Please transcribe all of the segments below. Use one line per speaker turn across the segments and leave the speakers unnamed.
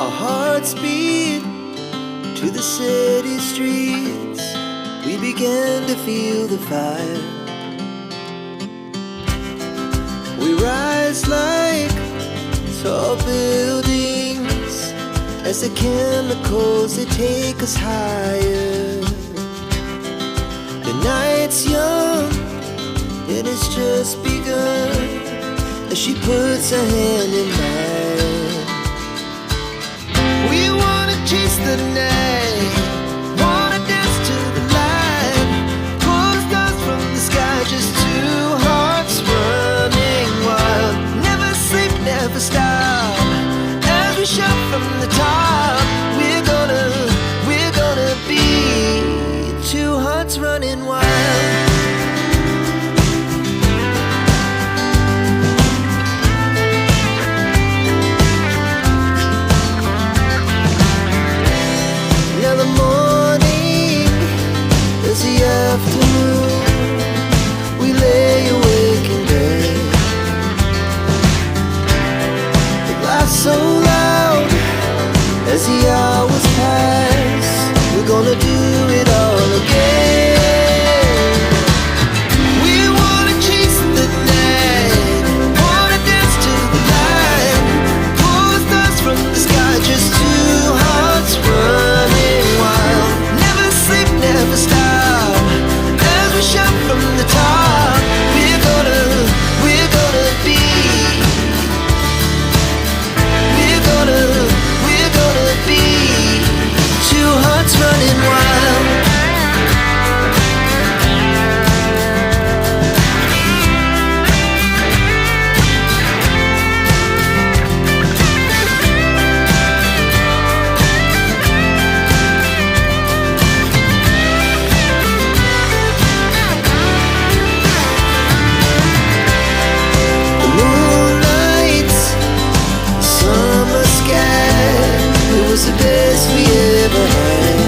Our hearts beat to the city streets. We began to feel the fire. We rise like tall buildings as the chemicals, they take us higher. The night's young and it's just begun as she puts her hand in mine. We wanna chase the night, wanna dance to the light, pull the stars from the sky, just two hearts running wild. Never sleep, never stop, as we shout from the top. We're gonna be two hearts running wild. Now the morning is the afternoon. We lay awake in bed. The laughs so loud as the hours pass. We're gonna do it all again. We wanna chase the night, wanna dance to the light, pull the stars from the sky, just two hearts running wild. Never sleep, never stop, as we shout from the top. We're gonna be, we're gonna be two hearts running wild. The moonlight, summer sky, it was the best we ever had.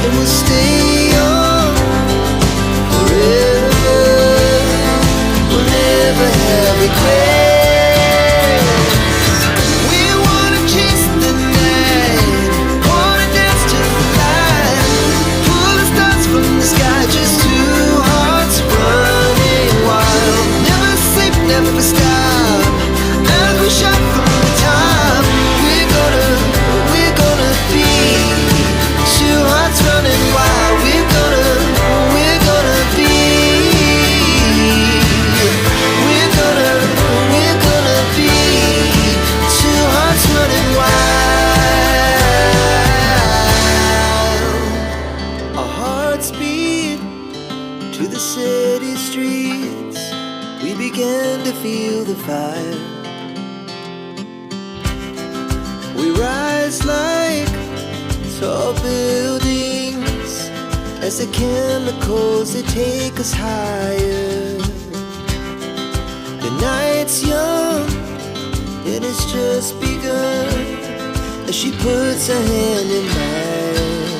And we'll stay on forever. We'll never have regrets. We wanna chase the night, wanna dance to the light, pull the stars from the sky, just two hearts running wild. Never sleep, never stop, as we shout from the top. We're gonna be two hearts running wild. We're gonna be, we're gonna be two hearts running wild. Our hearts beat to the city streets. We began to feel the fire. We rise like tall buildings as the chemicals, they take us higher. The night's young and it's just begun as she puts her hand in mine.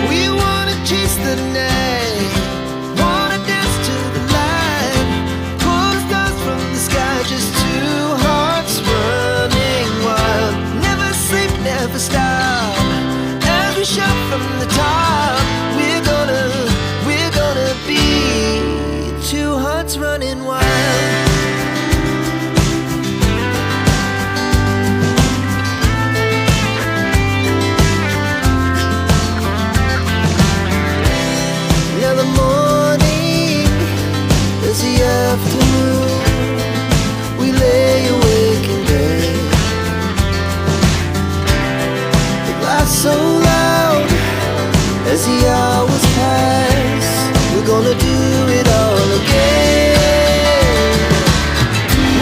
We wanna chase the night, wanna dance to the light, pull the stars from the sky, just two hearts running wild. Never sleep, never stop, as we shout from the top. We're gonna be two hearts running wild. Now the morning is the afternoon. We lay awake in bed. The laughs so loud as the